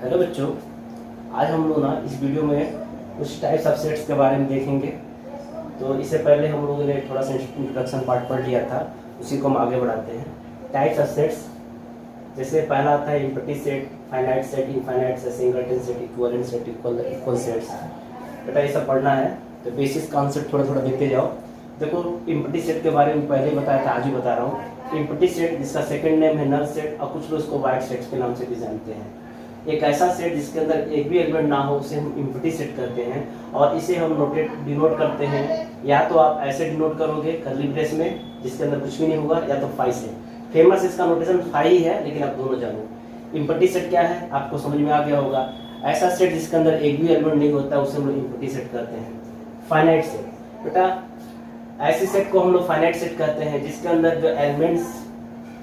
Hello बच्चों, आज हम लोग ना इस वीडियो में कुछ टाइप्स ऑफ सेट्स के बारे में देखेंगे। तो इससे पहले हम लोगों ने थोड़ा सा इंट्रोडक्शन पार्ट पढ़ लिया था, उसी को हम आगे बढ़ाते हैं। टाइप्स ऑफ सेट्स, जैसे पहला आता है empty set, finite set, infinite set, singleton set, equivalent set, equal sets. बेटा ये सब पढ़ना है तो बेसिक कॉन्सेप्ट थोड़ा थोड़ा देखते जाओ। देखो, एम्प्टी सेट के बारे में पहले बताया था, आज भी बता रहा हूँ। एम्प्टी सेट जिसका सेकंड नेम है नल सेट, और कुछ लोग इसको वाइड सेट्स के नाम से भी जानते हैं। एक ऐसा सेट जिसके अंदर एक भी एलिमेंट ना हो उसे हम एम्प्टी सेट करते हैं, और इसे हम डिनोट करते हैं। या तो आप ऐसे डिनोट करोगे कर्ली ब्रेस में जिसके अंदर कुछ भी नहीं होगा, या तो फाई से। फेमस इसका नोटेशन फाई ही है, लेकिन आप दोनों जानो। एम्प्टी सेट क्या है आपको समझ में आ गया होगा। ऐसा सेट जिसके अंदर एक भी एलिमेंट नहीं होता उसे हम लोग एम्प्टी सेट करते हैं। फाइनाइट सेट, बेटा ऐसे सेट को हम लोग फाइनाइट सेट कहते हैं जिसके अंदर जो एलिमेंट्स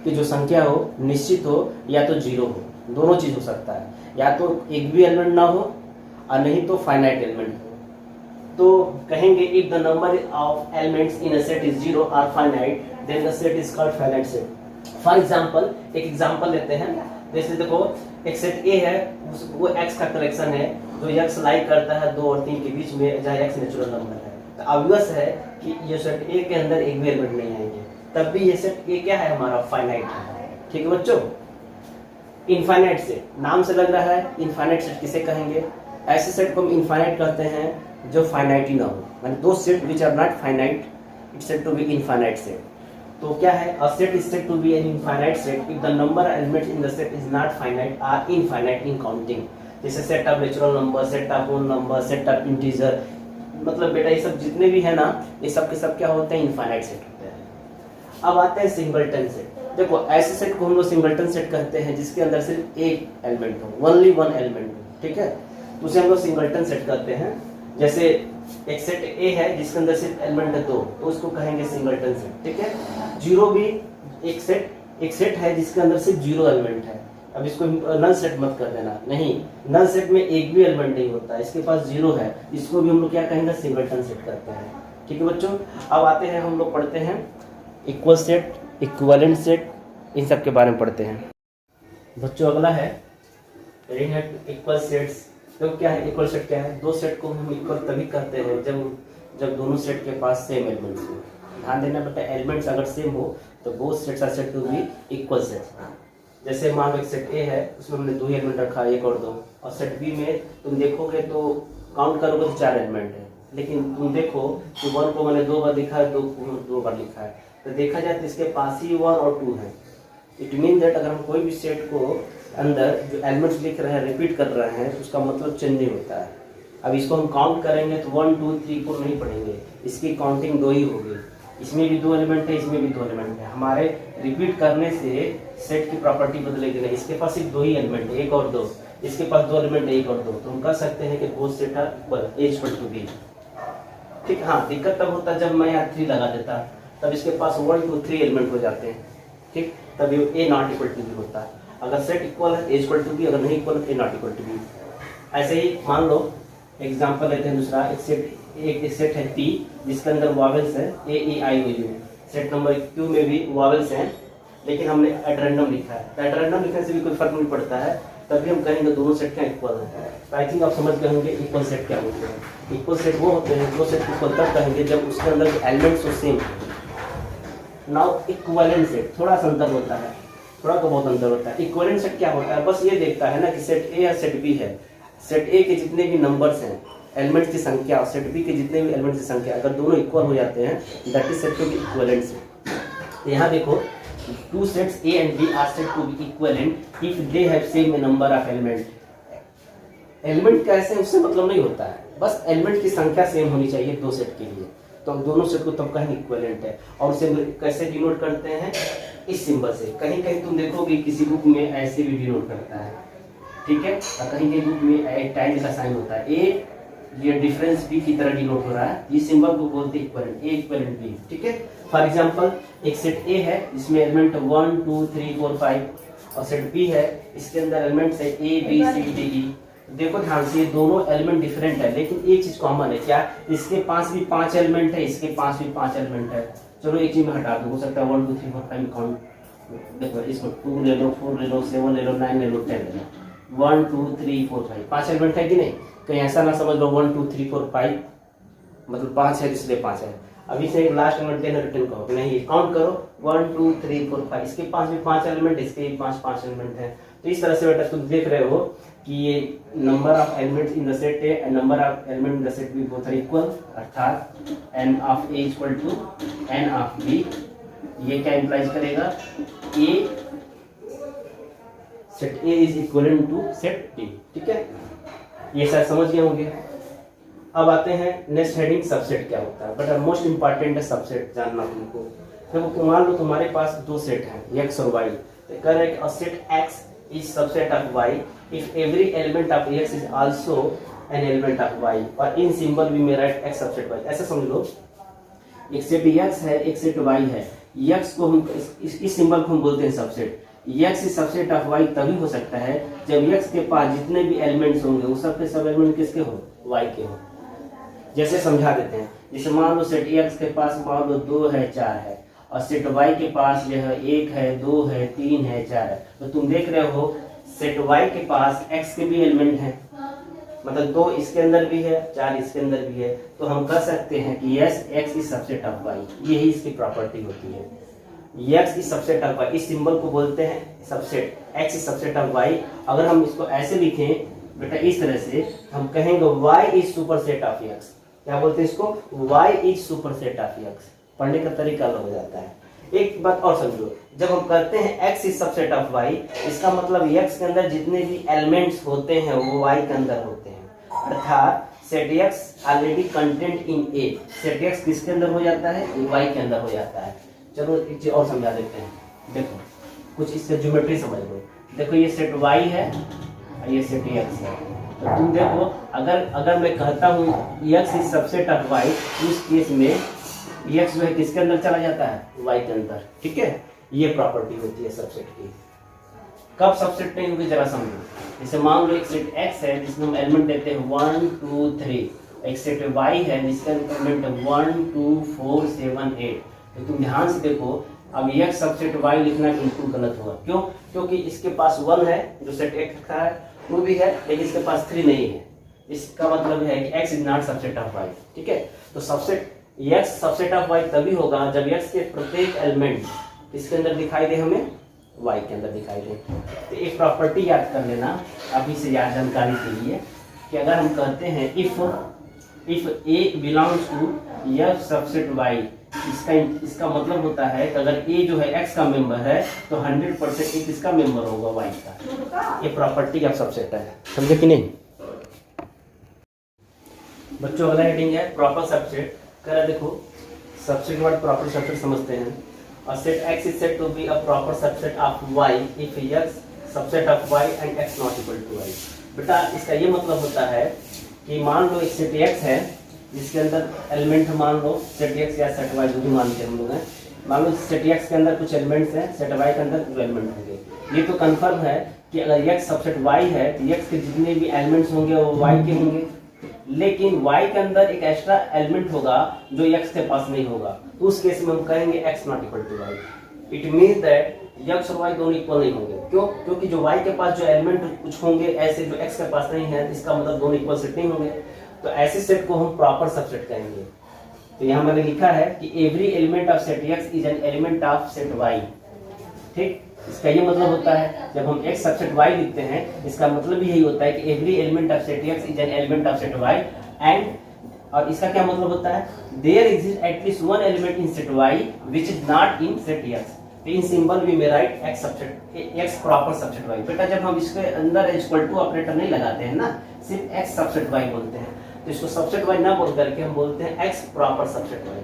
की जो संख्या हो निश्चित हो, या तो जीरो हो, दोनों चीज हो सकता है। या तो एक भी एलिमेंट ना हो और नहीं तो फाइनाइट एलिमेंट हो। तो कहेंगे if the number of elements in a set is zero or finite then the set is called finite set. For example, एक एग्जांपल लेते हैं। जैसे देखो, एक सेट ए है, वो एक्स का कलेक्शन है जो एक्स लाइक करता है 2 और 3 के बीच में, जहाँ एक्स नेचुरल नंबर है। तो ऑब्वियस है कि ये सेट ए के अंदर एक भी एलिमेंट नहीं आएंगे, तब भी ये सेट ए क्या है हमारा, फाइनाइट है। ठीक है बच्चों। इनफाइनाइट सेट, नाम से लग रहा है इनफाइनाइट सेट किसे कहेंगे। ऐसे सेट को हम इनफाइनाइट कहते हैं जो फाइनाइट ही ना हो, माने दो set which are not finite it's said to be infinite set. तो क्या है, a set is said to be an infinite set if the number elements in the set is not finite और infinite in counting. जैसे set of natural number, set of whole number, set of integer. मतलब बेटा ये सब जितने भी है ना, ये सब के सब क्या होते हैं, इनफाइनाइट सेट होते हैं। अब आते हैं सिंगलटन सेट। देखो, ऐसे सेट को हम लोग सिंगलटन सेट कहते हैं जिसके अंदर सिर्फ एक एलिमेंट हो, ओनली वन एलिमेंट हो। ठीक है, तो उसे हम लोग सिंगलटन सेट कहते हैं। जैसे एक सेट ए है जिसके अंदर सिर्फ एलिमेंट है 2, तो उसको कहेंगे सिंगलटन सेट। ठीक है। जीरो भी एक सेट है जिसके अंदर सिर्फ 0 एलिमेंट है। अब इसको नल सेट मत कर देना, नहीं, नल सेट में एक भी एलिमेंट नहीं होता, इसके पास 0 है, इसको भी हम लोग क्या कहेंगे, सिंगलटन सेट करते हैं। ठीक है बच्चों। अब आते हैं, हम लोग पढ़ते हैं इक्वल सेट, इक्विवेलेंट सेट, इन सब के बारे में पढ़ते हैं बच्चों। अगला है इक्वल सेट्स। तो क्या है इक्वल सेट, क्या है, दो सेट को हम इक्वल तभी कहते हैं जब दोनों सेट के पास सेम एलिमेंट्स हो। ध्यान देना बेटा, एलिमेंट्स अगर सेम हो तो both sets are said to be equal sets. जैसे मान लो एक सेट ए है, उसमें हमने 2 एलिमेंट रखा, 1 और 2, और सेट बी में तुम देखोगे तो काउंट करोगे तो 4 एलिमेंट है, लेकिन तुम देखो कि 1 को मैंने 2 बार लिखा है, 2 को 2 बार लिखा है। तो देखा जाए तो इसके पास ही 1 और 2 है। इट मीन दैट अगर हम कोई भी सेट को अंदर जो एलिमेंट्स लिख रहे हैं, रिपीट कर रहे हैं, तो उसका मतलब चेंज नहीं होता है। अब इसको हम काउंट करेंगे तो 1 2 3 4 नहीं पढ़ेंगे, इसकी काउंटिंग 2 ही होगी। इसमें भी 2 एलिमेंट है, इसमें भी 2 एलिमेंट है। हमारे रिपीट करने से सेट की प्रॉपर्टी बदलेगी नहीं। इसके पास सिर्फ 2 ही एलिमेंट है, 1 और 2, इसके पास 2 एलिमेंट है, 1 और 2, तो हम कह सकते हैं कि both set are equal, A is equal to B. ठीक। हाँ, दिक्कत तब होता जब मैं यहाँ 3 लगा देता, तब इसके पास 1 2 3 एलिमेंट हो जाते हैं। ठीक, तब ये ए नॉट इक्वल टू बी होता है। अगर सेट इक्वल है, ए इक्वल टू बी, अगर नहीं इक्वल है, ए नॉट इक्वल टू बी। ऐसे ही मान लो एग्जांपल लेते हैं दूसरा। एक सेट है पी जिसके अंदर वॉवेल्स है ए ई आई ओ यू। सेट नंबर क्यू में भी वॉवेल्स हैं, लेकिन हमने एट रैंडम लिखा है। तो एट रैंडम लिखने से भी कोई फर्क नहीं पड़ता है, तभी हम कहेंगे दोनों सेट क्या इक्वल है। तो आई थिंक आप समझ गए होंगे इक्वल सेट क्या होते हैं। इक्वल सेट वो होते हैं, दो सेट इक्वल तब कहेंगे जब उसके अंदर elements same. Now equivalent set, थोड़ा सा अंतर होता है, थोड़ा तो बहुत अंतर होता है। इक्विवेलेंट सेट क्या होता है, बस ये देखता है ना कि सेट ए या सेट बी है, सेट ए के जितने भी नंबर्स हैं, एलिमेंट्स की संख्या, और सेट बी के जितने भी एलिमेंट्स की संख्या, अगर दोनों इक्वल हो जाते हैं, that is said to be equivalent set. यहाँ देखो, 2 sets A and B are said to be equivalent if they have same number of element। Element कैसे उससे मतलब नहीं होता है, बस एलिमेंट की संख्या सेम होनी चाहिए 2 सेट के लिए, तो हम दोनों सेट को तब कहेंगे इक्विवेलेंट है। और उसे कैसे डिनोट करते हैं, इस सिंबल से। कहीं कहीं तुम देखोगे किसी बुक में ऐसे भी डिनोट करता है। ठीक है, और कहीं कहीं बुक में एक टाइम का साइन होता है, ए ये डिफरेंस बी की तरह डिनोट हो रहा है, ये सिंबल को बोलते हैं इक्विवेलेंट, ए इक्विवेलेंट बी। ठीक है। फॉर एग्जांपल, एक सेट ए है जिसमें एलिमेंट 1 2 3 4 5, और सेट बी है इसके अंदर एलिमेंट्स है ए बी सी डी ई। देखो ध्यान से, ये दोनों एलिमेंट डिफरेंट है, लेकिन एक चीज कॉमन है, क्या, इसके पास भी 5 एलिमेंट है, इसके पास भी 5 एलिमेंट है। चलो एक चीज में हटा दो, हो सकता है 1 2 3 4 5 काउंट। देखो, इसको 2 ले लो, 4 ले लो, 7 ले लो, 9 ले लो, 10 ले लो। 1 2 3 4 5 5 एलिमेंट है कि नहीं? कहीं ऐसा ना समझ लो 1 2 3 4 5 मतलब 5 है इसलिए 5 है। अभी से एक लास्ट एलिमेंट देना रिटर्न करो नहीं, काउंट करो 1 2 3 4 5, इसके पास भी 5 एलिमेंट, इसके भी 5 एलिमेंट है। तो इस तरह से बेटा तुम देख रहे हो कि ये number of elements in the set A and number of element in the set B both are equal, अर्थात n of a equal to n of b। ये क्या इंप्लाइज करेगा? A set A is equivalent to set B. ठीक है, ये शायद समझ गए होंगे। अब आते हैं नेक्स्ट हेडिंग, सबसेट क्या होता है। बट मोस्ट इंपॉर्टेंट है सबसेट जानना तुमको। देखो मान लो तुम्हारे पास दो सेट हैं x और y, तो कह रहे हैं set x is subset of y if every element of x is also an element of y, और इन सिंबल भी में राइट x सबसेट y। ऐसा समझ लो एक सेट x है एक सेट y है, x को हम इस सिंबल को हम बोलते हैं subset. x is subset of y तभी हो सकता है जब x के पास जितने भी एलिमेंट्स होंगे वो सब के सब एलिमेंट किसके हो? y के हो। जैसे समझा देते हैं, जैसे मान लो सेट x के पास मान लो 2 है 4 है, और सेट y के पास जो है 1 है 2 है 3 है 4 है। तो तुम देख रहे हो सेट y के पास x के भी एलिमेंट हैं, मतलब 2 इसके अंदर भी है 4 इसके अंदर भी है। तो हम कह सकते हैं कि yes x is subset of y, यही इसकी प्रॉपर्टी होती है। x is subset of y, इस सिंबल को बोलते हैं subset. x is subset of y। अगर हम इसको ऐसे लिखें बेटा इस तरह से, हम कहेंगे y is superset of x। क्या बोलते हैं इसको? y is superset of x। पढ़ने का तरीका अलग हो जाता है। एक बात और समझो, जब हम कहते हैं x is subset of y, इसका मतलब x के अंदर जितने भी एलिमेंट्स होते हैं वो y के अंदर होते हैं, अर्थात set x already content in a। Set x किसके अंदर हो जाता है? y के अंदर हो जाता है। चलो एक चीज और समझा देते हैं। देखो कुछ इससे ज्योमेट्री समझ लो। देखो ये सेट y है और ये सेट x है। तो तुम देखो अगर मैं कहता हूँ x is subset of y, उस केस में x जो है किसके अंदर चला जाता है? y के अंदर। ठीक है, ये प्रॉपर्टी होती है सबसेट की। कब सबसेट नहीं होगी जरा समझो। जैसे मान लो एक सेट x है जिसमें हम एलिमेंट देते हैं 1 2 3, एक सेट y है जिसका एलिमेंट 1 2 4 7 8। तो तुम ध्यान से देखो, अब x सबसेट y लिखना बिल्कुल गलत होगा। क्यों? क्योंकि इसके पास 1 है जो सेट x का है, 2 भी है लेकिन इसके पास 3 नहीं है। इसका मतलब है कि x is not subset of y। ठीक है, तो subset x subset of y तभी होगा जब x के प्रत्येक एलिमेंट इसके अंदर दिखाई दे, हमें y के अंदर दिखाई दे। तो एक प्रॉपर्टी याद कर लेना अभी से याद जानकारी के लिए, कि अगर हम कहते हैं if a belongs to f subset y, इसका मतलब होता है कि अगर a जो है x का मेंबर है तो 100% एक इसका मेंबर होगा y का। ये प्रॉपर्टी ऑफ सबसेट है, समझे कि नहीं बच्चों? अगला हेडिंग है प्रॉपर सबसेट। कर देखो सबसेट के बाद प्रॉपर सबसेट समझते हैं। और set x is said to be a proper subset of y if x subset of y and x not equal to y। बेटा इसका ये मतलब होता है कि मान लो एक सेट x है जिसके अंदर एलिमेंट मान लो सेट x या सेट y जो भी मानते हैं हम लोग हैं। मान लो सेट x के अंदर कुछ एलिमेंट्स हैं, सेट y के अंदर जो एलिमेंट होंगे। ये तो कंफर्म है कि अगर x सबसेट y है तो x के जितने भी एलिमेंट्स होंगे वो y के होंगे, लेकिन y के अंदर एक एक्स्ट्रा एलिमेंट होगा जो x के पास नहीं होगा। तो उस केस में हम कहेंगे x not equal to y। It means that x और y दोनों इक्वल नहीं होंगे। क्यों? क्योंकि जो y के पास जो एलिमेंट कुछ होंगे ऐसे जो x के पास नहीं है, इसका मतलब दोनों इक्वल सेट नहीं होंगे। तो ऐसे सेट को हम प्रॉपर सबसेट कहेंगे। तो यहाँ मैंने लिखा है कि every element of set x is an element of set y। ठीक, इसका ये मतलब होता है जब हम x सबसेट y लिखते हैं, इसका मतलब यही होता है कि every element of set x is an element of set y and, और इसका क्या मतलब होता है? There exist atleast one element in set y which is not in set x। तो in symbol we may write x subset x proper subset y। बेटा जब हम इसके अंदर इक्वल टू ऑपरेटर नहीं लगाते हैं ना, सिर्फ x सबसेट y बोलते हैं, तो इसको सबसेट y ना बोल करके हम बोलते हैं x प्रॉपर सबसेट y।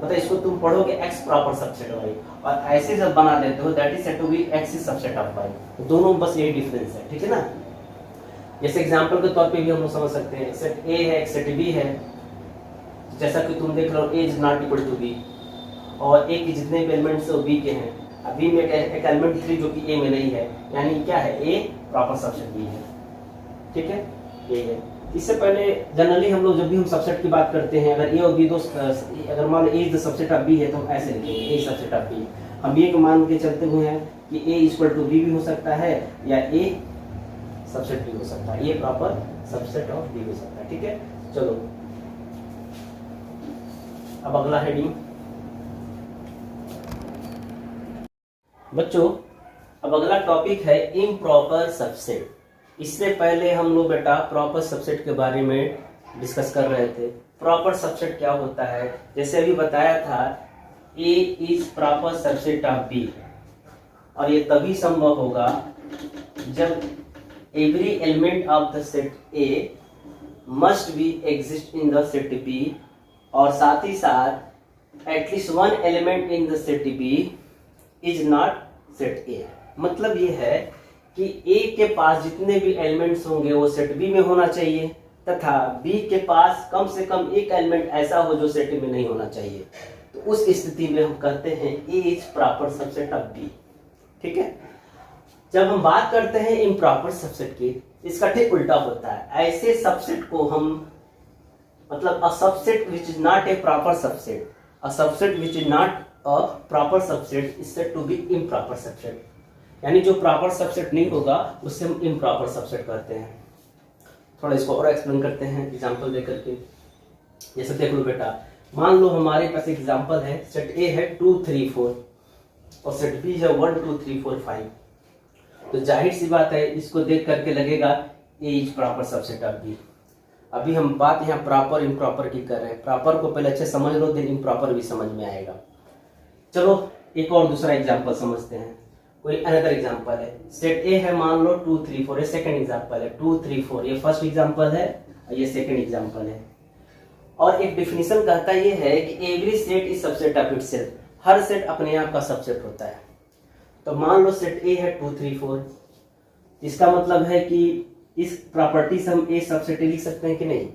मतलब इसको तुम पढ़ोगे x प्रॉपर सबसेट y, और ऐसे जब बना देते हो that is said to be x is subset of y। तो दोनों बस यही डिफरेंस है। ठीक है ना? जैसे एग्जांपल के तौर पे भी हम लोग समझ सकते हैं, सेट a है एक सेट b है, जैसा कि तुम देख रहे हो a is not equal to b, और a के जितने भी एलिमेंट्स है वो b के हैं। अब b में एक एलिमेंट 3 जो कि a में नहीं है, यानी क्या है? a प्रॉपर सबसेट b है। ठीक है, ये है। इससे पहले जनरली हम लोग जब भी हम सबसेट की बात करते हैं, अगर a और b दो, अगर मान लो a is the subset of b है तो हम ऐसे लिखेंगे a सबसेट ऑफ b। हम ये मान के चलते हुए हैं कि a इक्वल टू b भी हो सकता है या a सबसेट भी हो सकता है, ये प्रॉपर सबसेट ऑफ बी हो सकता है। ठीक है, चलो अब अगला हेडिंग बच्चों, अब अगला टॉपिक है इम्प्रॉपर सबसेट। इससे पहले हम लोग बेटा प्रॉपर सबसेट के बारे में डिस्कस कर रहे थे। प्रॉपर सबसेट क्या होता है, जैसे अभी बताया था A is proper subset of B, और ये तभी संभव होगा जब every element of the set A must be exist in the set B, और साथ ही साथ at least one element in the set B is not set A. मतलब ये है कि ए के पास जितने भी एलिमेंट्स होंगे वो सेट बी में होना चाहिए, तथा बी के पास कम से कम एक एलिमेंट ऐसा हो जो सेट में नहीं होना चाहिए। तो उस स्थिति में हम कहते हैं A is proper subset of B. ठीक है, जब हम बात करते हैं इम्प्रॉपर सबसेट की, इसका ठीक उल्टा होता है। ऐसे सबसेट को हम मतलब a subset which is not a proper subset, a subset which is not a proper subset is said to be improper subset. यानी जो प्रॉपर सबसेट नहीं होगा उससे हम इम्प्रॉपर सबसेट कहते हैं। थोड़ा इसको और एक्सप्लेन करते हैं एग्जांपल देकर के। जैसे देख लो बेटा, मान लो हमारे पास एग्जांपल है, सेट ए है 2 3 4 और सेट बी है 1 2 3 4 5। तो जाहिर सी बात है इसको देख करके लगेगा A is proper subset of B. अभी हम बात यहाँ प्रॉपर इम्प्रॉपर की कर रहे हैं। प्रॉपर को पहले अच्छे समझ लो, देन इम्प्रॉपर भी समझ में आएगा। चलो एक और दूसरा एग्जांपल समझते हैं। कोई अनदर एग्जांपल है, सेट ए है मान लो 2 3 4, ये सेकंड एग्जांपल है। 2 3 4 ये फर्स्ट एग्जांपल है और ये सेकंड एग्जांपल है। और एक डेफिनेशन कहता ये है कि every set is subset of itself, her set अपने आप का सबसेट होता है। तो मान लो सेट ए है 2 3 4, इसका मतलब है कि इस प्रॉपर्टी से हम ए सबसेट लिख सकते हैं कि नहीं।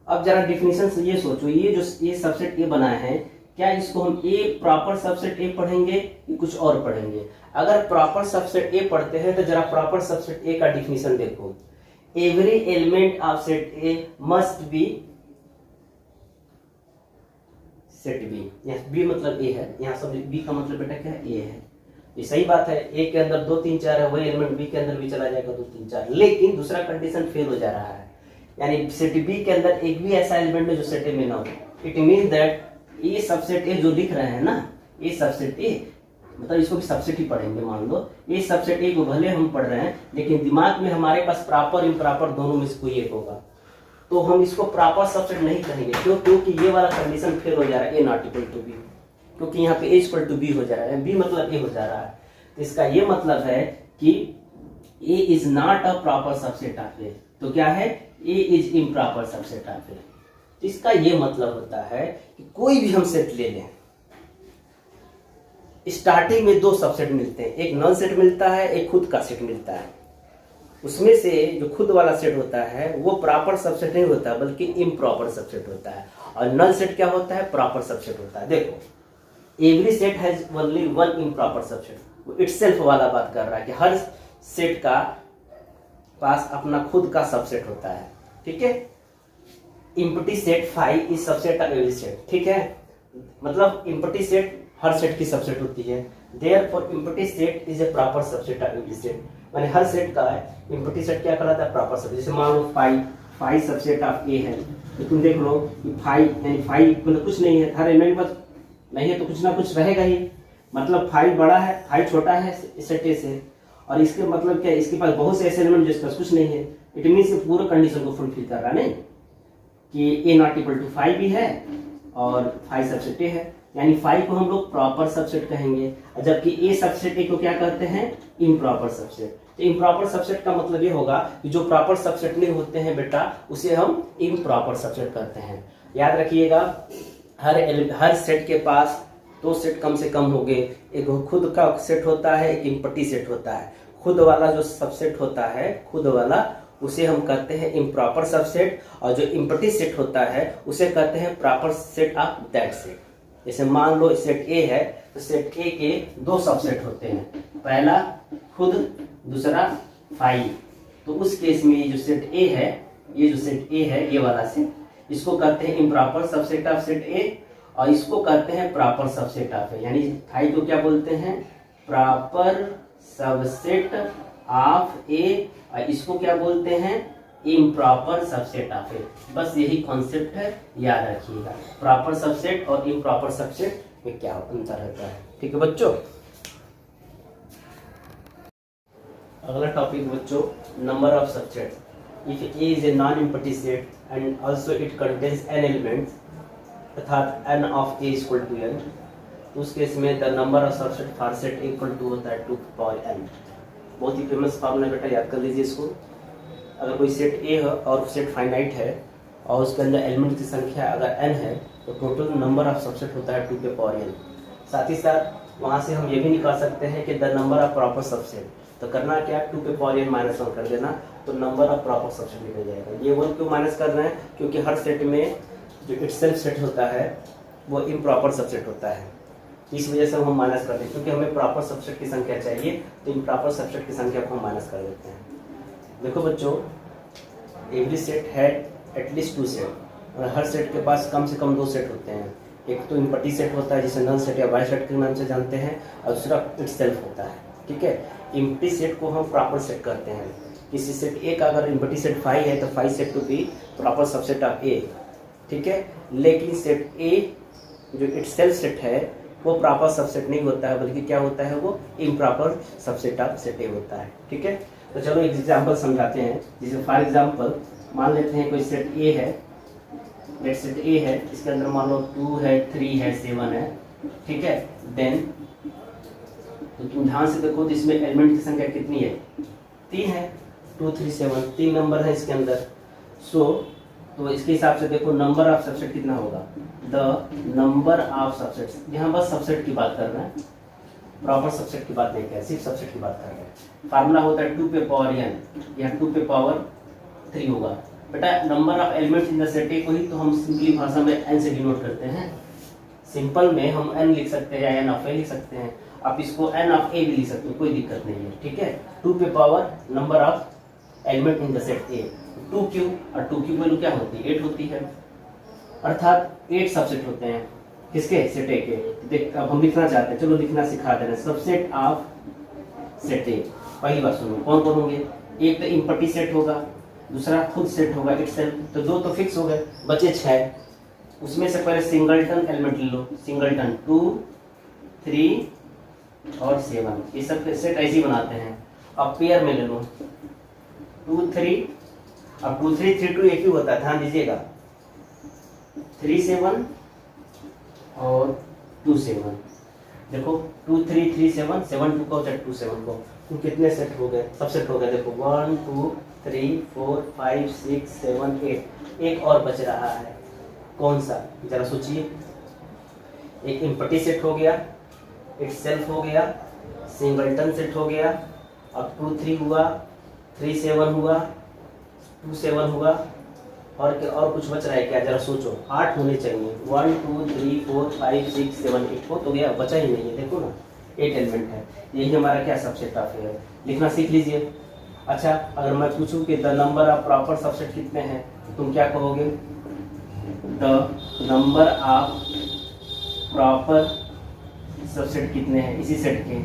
अब जरा डेफिनेशन से ये सोचो, ये जो ये सबसेट ए बनाया है, क्या इसको हम ए प्रॉपर सबसेट ए पढ़ेंगे कि कुछ और पढ़ेंगे? अगर प्रॉपर सबसेट ए पढ़ते हैं तो जरा प्रॉपर सबसेट ए का डेफिनेशन देखो। Every element of set A must be set B. यहाँ बी मतलब ए है, यहाँ सब बी का मतलब बेटा क्या है, ए है। ये सही बात है, ए के अंदर 2 3 4 है, वही एलिमेंट बी के अंदर भी चला जाएगा 2 3 4। लेकिन दूसरा कंडीशन फेल हो जा रहा है, यानी सेट बी के अंदर एक भी ऐसा एलिमेंट है जो सेट ए में ना हो। इट मीन दैट ये सबसेट ए जो लिख रहे हैं ना, ये सबसेट ए मतलब इसको भी सबसेट ही पढ़ेंगे। मान लो ये सबसेट ए को भले हम पढ़ रहे हैं, लेकिन दिमाग में हमारे पास प्रॉपर इम्प्रॉपर दोनों में से कोई एक होगा, तो हम इसको प्रॉपर सबसेट नहीं कहेंगे। क्यों? क्योंकि ये वाला कंडीशन फेल हो जा रहा है, ए नॉट इक्वल टू बी, क्योंकि यहाँ पे ए इक्वल टू बी हो जा रहा है, बी मतलब ए हो जा रहा है। तो इसका ये मतलब है कि A is not a proper subset of A. तो क्या है, A is improper subset of A. इसका ये मतलब होता है कि कोई भी हम सेट ले लें, स्टार्टिंग में 2 सबसेट मिलते हैं, एक नल सेट मिलता है, एक खुद का सेट मिलता है। उसमें से जो खुद वाला सेट होता है वो प्रॉपर सबसेट नहीं होता बल्कि इम्प्रॉपर सबसेट होता है, और नल सेट क्या होता है, प्रॉपर सबसेट होता है। देखो, every set has only one improper subset, वो इटसेल्फ वाला बात कर रहा है कि हर सेट का पास अपना खुद का सबसेट होता है। ठीक है, empty set 5 is subset of every set. ठीक है, मतलब इम्पटी सेट हर सेट की सबसेट होती है। Therefore empty set is a proper subset of every set, माने हर सेट का इम्पटी सेट क्या कहलाता है, प्रॉपर सबसेट। जैसे मान लो 5 सबसेट ऑफ ए है, तो तुम देख लो कि 5 यानी 5 मतलब कुछ नहीं है, हर एलिमेंट बस नहीं है तो कुछ ना कुछ रहेगा ही। मतलब 5 बड़ा है, 5 छोटा है सेट ए से, और इसके मतलब क्या है, इसके पास बहुत से ऐसे एलिमेंट जिसके पास कुछ नहीं है। इट मीन्स पूरा कंडीशन को फुलफिल कर रहा है, नहीं कि ए नॉट इक्वल टू 5 भी है और 5 सबसेट ए है, यानी 5 को हम लोग प्रॉपर सबसेट कहेंगे, जबकि ए सबसेट ए को क्या कहते हैं, इम्प्रॉपर सबसेट। तो इम्प्रॉपर सबसेट का मतलब ये होगा कि जो प्रॉपर सबसेट नहीं होते हैं बेटा, उसे हम इम्प्रॉपर सबसेट कहते हैं। याद रखिएगा, हर सेट के पास 2 सेट कम से कम होंगे, एक खुद का सेट होता है, एक इम्पटी सेट होता है। खुद वाला जो सबसेट होता है, खुद वाला, उसे हम कहते हैं इम्प्रॉपर सबसेट, और जो इम्पटी सेट होता है उसे कहते हैं proper set of that set. जैसे मान लो सेट ए है, तो सेट ए के 2 सबसेट होते हैं, पहला खुद, दूसरा 5। तो उस केस में ये जो सेट ए है, ये वाला सेट, इसको कहते हैं इम्प्रॉपर सबसेट ऑफ सेट ए, और इसको कहते हैं प्रॉपर सबसेट ऑफ ए। यानी 5 को क्या बोलते हैं, प्रॉपर सबसेट ऑफ ए, इसको क्या बोलते हैं, इम्प्रॉपर सबसेट ऑफ ए। बस यही कॉन्सेप्ट है, याद रखिएगा। प्रॉपर सबसेट और इम्प्रॉपर सबसेट में क्या अंतर रहता है। ठीक है बच्चों। अगला टॉपिक बच्चों, number of subset. If A is a non empty set and also it contains n element, अर्थात n of a equal to n, उस केस में the number of subset for set equal to होता है 2 power n। बहुत ही famous formula बेटा, याद कर लीजिए इसको। अगर कोई सेट ए है और सेट फाइनाइट है और उसके अंदर एलिमेंट की संख्या अगर n है तो टोटल नंबर ऑफ सबसेट होता है 2 के पावर n। साथ ही साथ वहाँ से हम ये भी निकाल सकते हैं कि the number of proper subset, तो करना क्या, 2 के पावर n माइनस 1 कर देना, तो नंबर ऑफ प्रॉपर सबसेट निकल जाएगा। ये 1 क्यों माइनस कर रहे हैं, क्योंकि हर सेट में जो इटसेल्फ सेट होता है वो इम्प्रॉपर सबसेट होता है, इस वजह से हम माइनस कर देते हैं। क्योंकि हमें प्रॉपर सबसेट की संख्या चाहिए तो इम्प्रॉपर सबसेट की संख्या को हम माइनस कर देते हैं। देखो बच्चों, एवरी सेट है एटलीस्ट 2 सेट, और हर सेट के पास कम से कम 2 सेट होते हैं। एक तो इम्पटी सेट होता है जिसे नल सेट या बाई सेट के नाम से जानते हैं, और दूसरा इटसेल्फ होता है। ठीक है, इम्पटी सेट को हम प्रॉपर सेट करते हैं। किसी सेट ए का अगर इम्पटी सेट 5 है तो 5 set to be proper subset of A. ठीक है, लेकिन सेट ए जो इटसेल्फ सेट है वो प्रॉपर सबसेट नहीं होता है, बल्कि क्या होता है, वो इम्प्रॉपर सबसेट ऑफ सेट ए होता है। ठीक है, तो चलो एक एग्जांपल समझाते हैं। जैसे फॉर एग्जांपल मान लेते हैं कोई सेट ए है, लेट सेट ए है, इसके अंदर मान लो 2 है, 3 है, 7 है। ठीक है, देन तो तुम ध्यान से देखो तो इसमें एलिमेंट की संख्या कितनी है, 3 है। 2 3 7 3 नंबर है इसके अंदर। तो इसके हिसाब से देखो नंबर ऑफ सबसेट कितना होगा, द नंबर ऑफ सबसेट्स। यहाँ बस सबसेट की बात कर रहे हैं, प्रॉपर सबसेट की बात नहीं कर रहे, सिर्फ सबसेट की बात कर रहे हैं। फार्मूला होता है 2 पे पावर n, यहाँ 2 पे पावर 3 होगा। बेटा number of elements in the set ए को ही तो हम सिंपली भाषा में n से डिनोट करते हैं। सिंपल में हम n लिख सकते हैं या n ऑफ a लिख सकते हैं, आप इसको n ऑफ a भी लिख सकते हो, कोई दिक्कत नहीं है। ठीक है, 2 पे power number of element in the set A, 2 Q, और 2 की वैल्यू क्या होती है, 8 होती है, अर्थात 8 सबसेट होते हैं किसके, सेट ए के। देख अब हम लिखना चाहते हैं, चलो लिखना सिखा दे रहे हैं। सबसेट ऑफ सेट ए, पहली बात सुनो, कौन कौन होंगे, एक तो इम्पटी सेट होगा, दूसरा खुद सेट होगा इटसेल्फ, तो 2 तो फिक्स हो गए, बचे 6। उसमें से पहले सिंगलटन एलिमेंट ले लो, सिंगलटन 2 3 और 7, ये सब सेट ऐसे ही बनाते हैं। अब पेयर में ले लो 2 3, अब 2 3 3 2 एक ही होता है, ध्यान दीजिएगा, 3 7 और 2 7। देखो 2 3 3 7 7 2 को 2 7 को, तो कितने सेट हो गए, सब सेट हो गए। देखो 1 2 3 4 5 6 7 8, एक और बच रहा है, कौन सा, जरा सोचिए। एक इम्पटी सेट हो गया, इटसेल्फ हो गया, सिंगलटन सेट हो गया, अब 2 3 हुआ, 3 7 हुआ, 2 7 हुआ, और कुछ बच रहा है क्या, जरा सोचो। 8 होने चाहिए, 1 2 3 4 5 6 7 8 हो तो गया, बचा ही नहीं है, देखो ना 8 एलिमेंट है। यही हमारा क्या सबसेट ऑफ है, लिखना सीख लीजिए। अच्छा, अगर मैं पूछूं कि the number of proper subset कितने हैं, तो तुम क्या कहोगे, the number of proper subset कितने हैं इसी सेट के,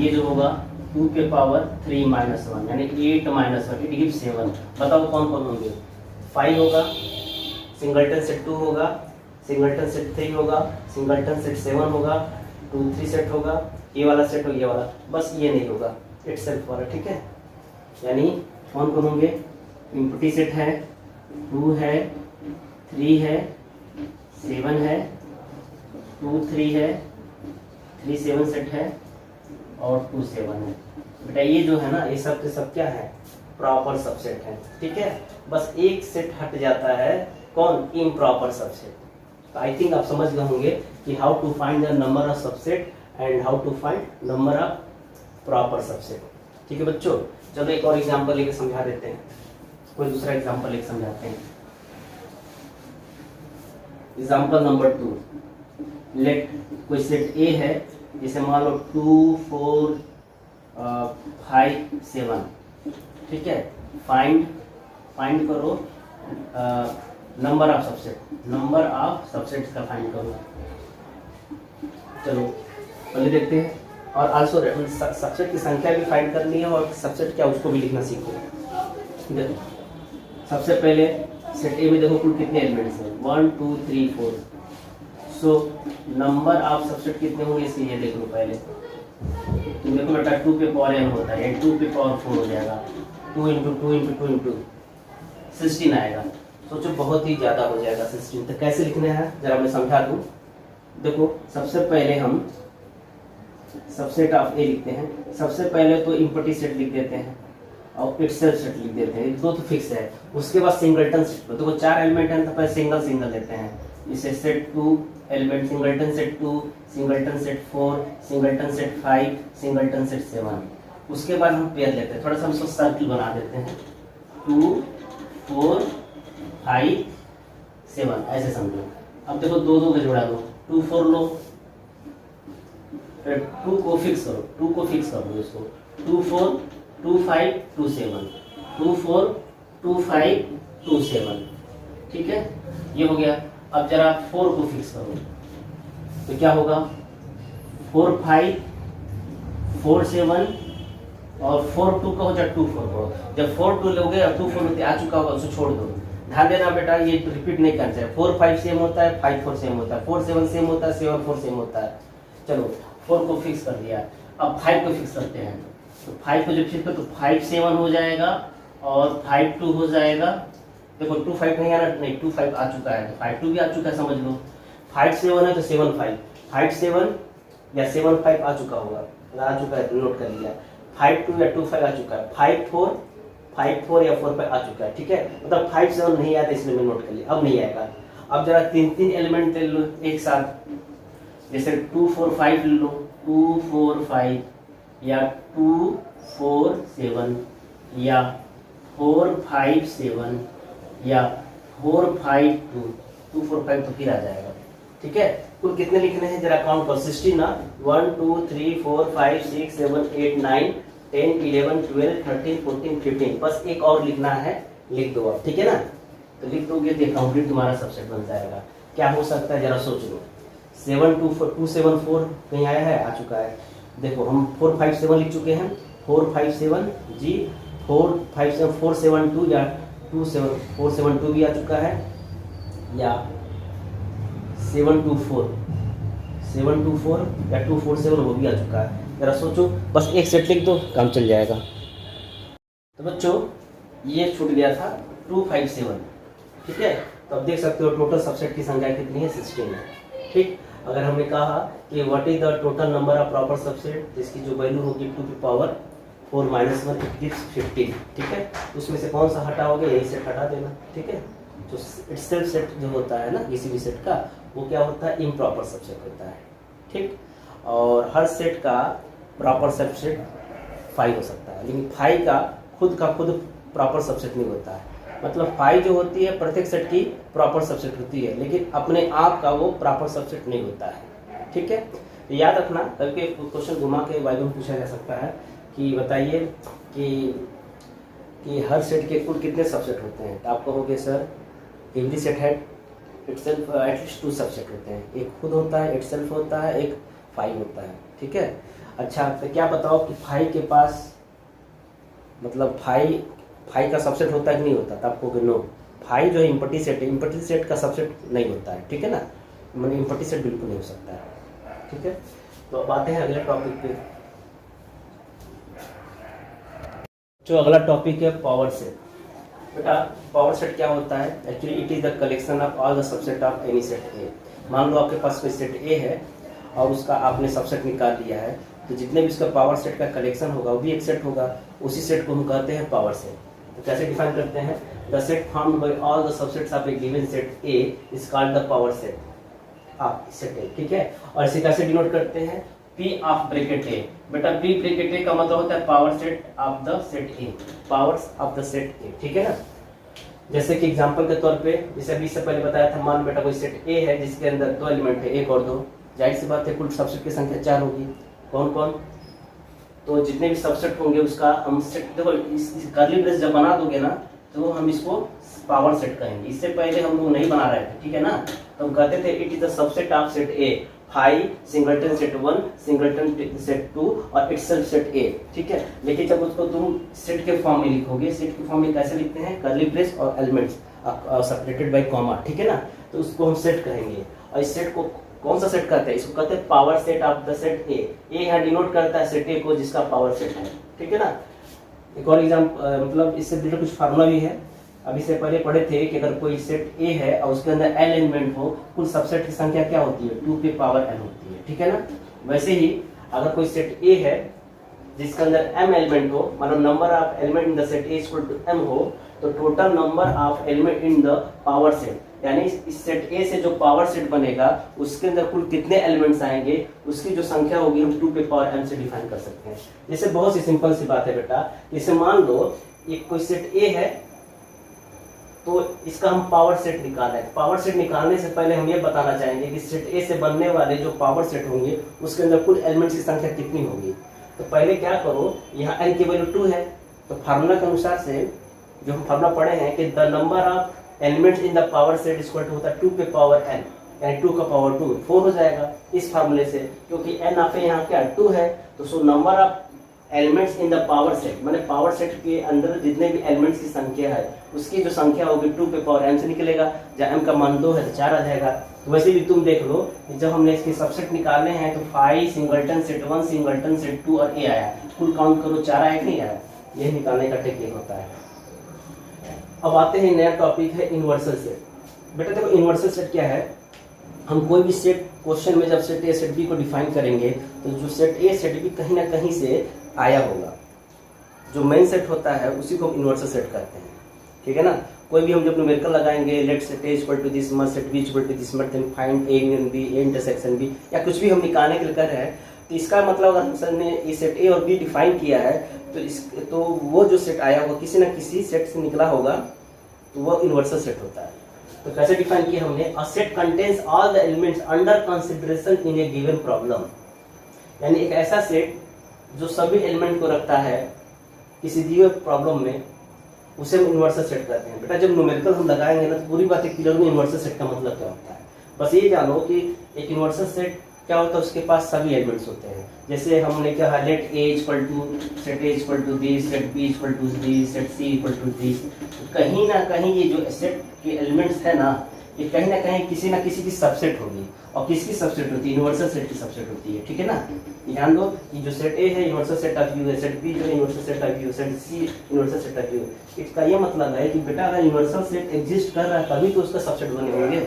ये जो होगा 2 के पावर 3 माइनस 1, यानी 8 माइनस 1, इट गिव्स 7। बताओ कौन कौन होंगे, 5 होगा, सिंगलटन सेट 2 होगा, सिंगलटन सेट 3 होगा, सिंगलटन सेट 7 होगा, 2 3 सेट होगा, ये वाला सेट हो, ये वाला, बस ये नहीं होगा, इटसेल्फ वाला। ठीक है, यानी कौन कौन होंगे, इम्पटी सेट है, 2 है, 3 है, 7 है, 2 3 है, 3 7 सेट है, और 2 7 है। बेटा ये जो है ना, ये सब के सब क्या है, प्रॉपर सबसेट है। ठीक है, बस एक सेट हट जाता है, कौन, इम्प्रॉपर सबसेट। तो आई थिंक आप समझ गए होंगे कि how to find the number of subset and how to find number of proper subset. ठीक है बच्चों, चलो एक और एग्जांपल लेके समझा देते हैं, कोई दूसरा एग्जांपल लेके समझाते हैं। एग्जांपल नंबर 2, लेट कोई सेट ए है, जैसे मान लो 2 4 5 7। ठीक है, फाइंड करो number of subset, number of subsets का फाइंड करो। चलो पहले देखते हैं और आल्सो सबसेट की संख्या भी फाइंड करनी है और सबसेट क्या उसको भी लिखना सीखो। देखो सबसे पहले सेट ए में देखो कुल कितने एलिमेंट्स हैं, 1 2 3 4। सो नंबर ऑफ सबसेट कितने होंगे इसके ये देख लो पहले। तो देखो बेटा 2 पे पावर n होता है, 2 पे पावर 4 हो जाएगा, 2 इंटू 2 इंटू 2 इंटू 16 आएगा। सोचो बहुत ही ज़्यादा हो जाएगा 16। तो कैसे लिखना है जरा मैं समझा दूँ। देखो सबसे पहले हम सबसेट ऑफ ए लिखते हैं। सबसे पहले तो इम्पटी सेट लिख देते हैं और इटसेल्फ सेट लिख देते हैं, दो तो फिक्स है। उसके बाद सिंगलटन सेट, देखो 4 एलिमेंट हैं तो पहले सिंगल सिंगल लेते हैं। इसे set 2 element, singleton set 2, singleton set 4, singleton set 5, singleton set 7। उसके बाद हम पेयर लेते हैं, थोड़ा सा हम उसको सर्किल बना देते हैं, 2 4 5 7 ऐसे समझो। अब देखो दो दो का जोड़ा दो, 2 4 लो, 2 को फिक्स करो, 2 को फिक्स कर दो इसको, 2 4 2 5 2 7, 2 4 2 5 2 7। ठीक है, ये हो गया। अब जरा 4 को फिक्स करो तो क्या होगा, 4 5 4 7 और 4 2 का हो जाए 2 4 को। जब 4 2 लोगे और 2 4 आ चुका होगा उसको छोड़ दो। ध्यान देना बेटा ये तो रिपीट नहीं करना चाहिए। 4 5 सेम होता है, 5 4 सेम होता है, 4 7 सेम होता है, 7 4 सेम होता है। चलो 4 को फिक्स कर दिया, अब 5 को फिक्स करते हैं। तो 5 को जब फिक्स करो तो 5 7 हो जाएगा और 5 2 हो जाएगा। देखो 2 5 नहीं आना, नहीं 2 5 आ चुका है, 5 2 भी आ चुका है समझ लो। 5 7 है तो 7 5, 5 7 या 7 5 आ चुका होगा, आ चुका है तो नोट कर लिया। 5 2 या 2 5 आ चुका है, 5 4 या 4 5 आ चुका है। ठीक है, मतलब 5 7 नहीं आया इसलिए मैं नोट कर लिया, अब नहीं आएगा। अब जरा 3 एलिमेंट ले लो एक साथ, जैसे 2 4 5 ले लो, 2 4 5 या 2 4 7 या 4 5 7 या 4 5 2, 2 4 5 तो फिर आ जाएगा। ठीक है, कुल कितने लिखने हैं जरा काउंट करो, 16 ना, 1 2 3 4 5 6 7 8 9 10 11 12 13 14 15। बस एक और लिखना है, लिख दो अब। ठीक है ना, तो लिख दोगे तो कंप्लीट तुम्हारा सबसेट बन जाएगा। क्या हो सकता है जरा सोच लो। 7 2 4 2 7 4 कहीं आया है, आ चुका है। देखो हम 4 5 7 लिख चुके हैं, 4 5 7 जी, 4 5 7 4 7 2 या 2 7 4 7 2 भी आ चुका है, या 7 2 4 7 2 4 या 2 4 7 वो भी आ चुका है। जरा सोचो, बस एक सेट लिख दो काम चल जाएगा। तो बच्चों ये छूट गया था 2 5 7। ठीक है, तो अब देख सकते हो टोटल सबसेट की संख्या कितनी है, 16 है। ठीक, अगर हमने कहा कि what is the total number of proper subset, जिसकी जो वैल्यू होगी 2 की पावर 4 माइनस 1 इट गिव्स 15। ठीक है, उसमें से कौन सा हटाओगे, यही सेट हटा देना। ठीक है, जो इटसेल्फ सेट जो होता है ना किसी भी सेट का, वो क्या होता है, इम्प्रॉपर सबसेट होता है। ठीक, और हर सेट का प्रॉपर सबसेट 5 हो सकता है, लेकिन 5 का खुद प्रॉपर सबसेट नहीं होता है। मतलब 5 जो होती है प्रत्येक सेट की प्रॉपर सबसेट होती है, लेकिन अपने आप का वो प्रॉपर सबसेट नहीं होता है। ठीक है, याद रखना, करके क्वेश्चन घुमा के वाइवा में पूछा जा सकता है कि बताइए कि हर सेट के कुल कितने सबसेट होते हैं। तो आप कहोगे सर एवरी सेट है इटसेल्फ एटलीस्ट 2 सबसेट होते हैं, एक खुद होता है इटसेल्फ होता है, एक 5 होता है। ठीक है, अच्छा तो क्या बताओ कि 5 के पास मतलब 5 का सबसेट होता है कि नहीं होता, तो आपको नो 5 जो है इम्पटी सेट है, इम्पटी सेट का सबसेट नहीं होता है। ठीक है ना, मतलब इम्पटी सेट बिल्कुल नहीं हो सकता है। ठीक है, तो अब आते हैं अगले टॉपिक पे। जो अगला टॉपिक है पावर सेट। बेटा पावर सेट क्या होता है, actually it is the collection of all the subset of any set ए। मान लो आपके पास कोई सेट ए है और उसका आपने सबसेट निकाल लिया है, तो जितने भी उसका पावर सेट का कलेक्शन होगा वो भी एक सेट होगा, उसी सेट को हम कहते हैं पावर सेट। तो कैसे डिफाइन करते हैं, the set formed by all the subsets of A given set A is called the power set of set ए। ठीक है, और इसे कैसे डिनोट करते हैं, P ऑफ ब्रैकेट ए। बेटा P ब्रैकेट ए का मतलब होता है power set of the set A, powers of the set ए। ठीक है ना, जैसे कि एग्जांपल के तौर पे, जैसे अभी से पहले बताया था, मान बेटा कोई सेट ए है जिसके अंदर 2 एलिमेंट है, 1 और 2, जाहिर सी बात है कुल सबसेट की संख्या 4 होगी। कौन कौन, तो जितने भी सबसेट होंगे उसका हम सेट, देखो इस कर्ली ब्रेस जब बना दोगे ना तो हम इसको पावर सेट कहेंगे। इससे पहले हम लोग नहीं बना रहे थे, ठीक है ना, तो हम कहते थे it is the subset of set A phi singleton set 1, singleton set 2 और इटसेल्फ सेट ए, ठीक है। लेकिन जब उसको तुम सेट के फॉर्म में लिखोगे, सेट के फॉर्म में कैसे लिखते हैं, कर्ली ब्रेस और एलिमेंट्स सेपरेटेड बाय कॉमा, ठीक है ना, तो उसको हम सेट कहेंगे। और इस सेट को कौन सा सेट कहते हैं, इसको कहते हैं power set of the set A. A यहाँ डिनोट करता है सेट ए को जिसका पावर सेट है, ठीक है ना। एक और एग्जाम्पल, मतलब इससे रिलेटेड कुछ फार्मूला भी है। अभी से पहले पढ़े थे कि अगर कोई सेट ए है और उसके अंदर एल एलिमेंट हो, कुल सबसेट की संख्या क्या होती है, 2 पे पावर एन होती है, ठीक है ना। वैसे ही अगर कोई सेट ए है जिसके अंदर m एलिमेंट हो, मतलब number of element in the set A equal to m हो, तो total number of element in the power set, यानी इस सेट ए से जो पावर सेट बनेगा उसके अंदर कुल कितने एलिमेंट्स आएंगे उसकी जो संख्या होगी हम 2 पे पावर m से डिफाइन कर सकते हैं। जैसे बहुत सी सिंपल सी बात है बेटा, जैसे मान लो एक कोई सेट ए है तो इसका हम पावर सेट निकालना है। पावर सेट निकालने से पहले हम ये बताना चाहेंगे कि सेट ए से बनने वाले जो पावर सेट होंगे उसके अंदर कुल एलिमेंट्स की संख्या कितनी होगी। तो पहले क्या करो, यहाँ n की वैल्यू 2 है, तो फार्मूला के अनुसार से जो हम फार्मूला पढ़े हैं कि the number of elements in the power set equal to होता है 2 पे पावर n, यानी 2 का पावर 2 4 हो जाएगा इस फार्मूले से, क्योंकि n आपके यहाँ क्या 2 है। तो so number of elements in the power set, माने पावर सेट के अंदर जितने भी एलिमेंट्स की संख्या है उसकी जो संख्या होगी 2 पे पावर m से निकलेगा, जहाँ m का मान 2 है तो 4 आ जाएगा। तो वैसे भी तुम देख लो जब हमने इसके सबसेट निकालने हैं तो phi singleton set 1, singleton set 2 और ए आया, कुल काउंट करो 4 आया कि नहीं आया, यही निकालने का टेक्निक होता है। अब आते हैं नया टॉपिक है यूनिवर्सल सेट। बेटा देखो यूनिवर्सल सेट क्या है, हम कोई भी सेट क्वेश्चन में जब सेट ए सेट बी को डिफाइन करेंगे तो जो सेट ए सेट बी कहीं ना कहीं से आया होगा, जो मेन सेट होता है उसी को हम यूनिवर्सल सेट कहते हैं, ठीक है ना। कोई भी हम जब न्यूमेरिकल लगाएंगे, let set A equal to this much, set B equal to this much, then find A union B, A intersection B, या कुछ भी हम निकालने के लिए कर रहे हैं, तो इसका मतलब अगर सर ने ये सेट ए और बी डिफाइन किया है तो वो जो सेट आया होगा किसी ना किसी सेट से निकला होगा, तो वो यूनिवर्सल सेट होता है। तो कैसे डिफाइन किया हमने, a set contains all the elements under consideration in A given problem, यानी एक ऐसा सेट जो सभी एलिमेंट को रखता है किसी दिए हुए प्रॉब्लम में, उसे हम यूनिवर्सल सेट कहते हैं। बेटा जब न्यूमेरिकल हम लगाएंगे ना तो पूरी बातें क्लियर होगी यूनिवर्सल सेट का मतलब क्या होता है। बस ये जानो कि एक यूनिवर्सल सेट क्या होता है, उसके पास सभी एलिमेंट्स होते हैं। जैसे हमने क्या है, let A equal to set A equal to this, set B equal to this, set C equal to this, कहीं ना कहीं ये जो सेट के एलिमेंट्स है ना, ये कहीं ना कहीं किसी ना किसी की सबसेट होगी, और किसकी सबसेट होती है, यूनिवर्सल सेट की सबसेट होती है, ठीक है ना। ध्यान दो कि जो सेट ए है यूनिवर्सल सेट ऑफ यू है, सेट बी जो है universal set of U, set C universal set of U. इसका ये मतलब है कि बेटा अगर यूनिवर्सल सेट एग्जिस्ट कर रहा है तभी तो उसका सबसेट बने होंगे।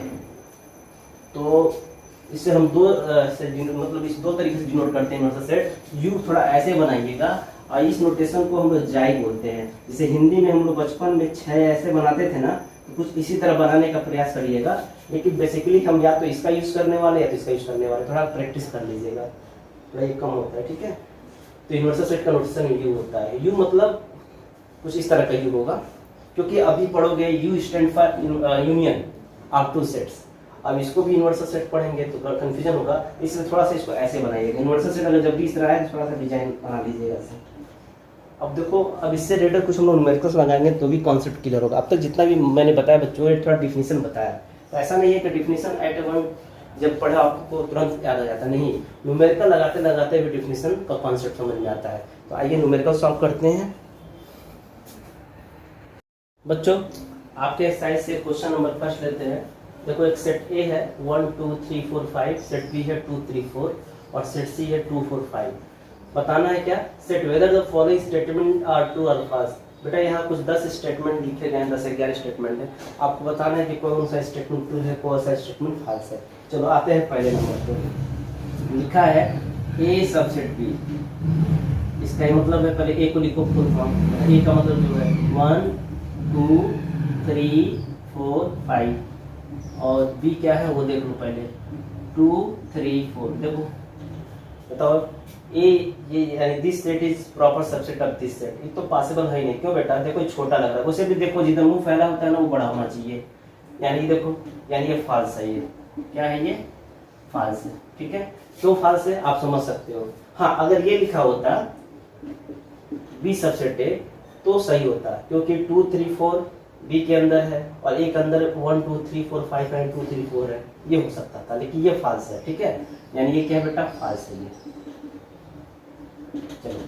तो इससे हम मतलब इस दो तरीके से डिनोट करते हैं यूनिवर्सल सेट। यू थोड़ा ऐसे बनाइएगा, और इस नोटेशन को हम लोग जाई बोलते हैं। जैसे हिंदी में हम लोग बचपन में 6 ऐसे बनाते थे ना, तो कुछ इसी तरह बनाने का प्रयास करिएगा। लेकिन बेसिकली हम या तो इसका यूज करने वाले या तो इसका यूज करने वाले, थोड़ा प्रैक्टिस कर लीजिएगा, थोड़ा ये कम होता है, ठीक है। तो यूनिवर्सल सेट का नोटेशन यू होता है। यू मतलब कुछ इस तरह का यू होगा, क्योंकि अभी पढ़ोगे you stand for union of 2 sets. अब इसको भी यूनिवर्सल सेट पढ़ेंगे तो कंफ्यूजन होगा, इसलिए थोड़ा सा इसको ऐसे बनाइएगा। यूनिवर्सल सेट अगर जब भी इस तरह है तो थोड़ा सा डिजाइन बना लीजिएगा ऐसे। अब देखो, अब इससे रिलेटेड कुछ हम लोग न्यूमेरिकल्स लगाएंगे तो भी कॉन्सेप्ट क्लियर होगा। अब तक जितना भी मैंने बताया बच्चों ने थोड़ा डिफिनीशन बताया, तो ऐसा नहीं है कि डिफिनीशन एट वन जब पढ़ा आपको तुरंत याद आ जाता, नहीं, न्यूमेरिकल लगाते लगाते भी डिफिनीशन का कॉन्सेप्ट समझ में आता है। तो आइए न्यूमेरिकल सॉल्व करते हैं। बच्चों आपके साइड से क्वेश्चन नंबर फर्स्ट लेते हैं। देखो एक सेट ए है 1 2 3 4 5, सेट बी है 2 3 4 और सेट सी है 2 4 5। बताना है क्या, state whether the following statement are true और फॉल्स। बेटा यहाँ कुछ 10 स्टेटमेंट लिखे गए हैं, 10-11 स्टेटमेंट है। आपको बताना है कि कौन सा स्टेटमेंट ट्रू है, कौन सा स्टेटमेंट फॉल्स है। चलो आते हैं पहले नंबर पर। लिखा है ए सबसेट बी, इसका मतलब है पहले ए को लिखो फुल फॉर्म। ए का मतलब जो है 1 2 3 4 5, और बी क्या है वो देख लो पहले 2 3 4। देखो बताओ ए ये यानी this set is proper subset of this set. ये तो पॉसिबल है ही नहीं। क्यों बेटा, देखो ये छोटा लग रहा है, उसे भी देखो जिधर मुंह फैला होता है ना वो बड़ा होना चाहिए, यानी देखो, यानी ये फॉल्स है। ये क्या है, ये फॉल्स है, ठीक है। क्यों फॉल्स है आप समझ सकते हो। हाँ, अगर ये लिखा होता बी सबसेट है तो सही होता, क्योंकि 2 3 4 बी के अंदर है और एक अंदर 1 2 3 4 5 9 2 3 4 है, ये हो सकता था, लेकिन ये फॉल्स है। ठीक है, यानी ये क्या है बेटा, फॉल्स है ये। चलो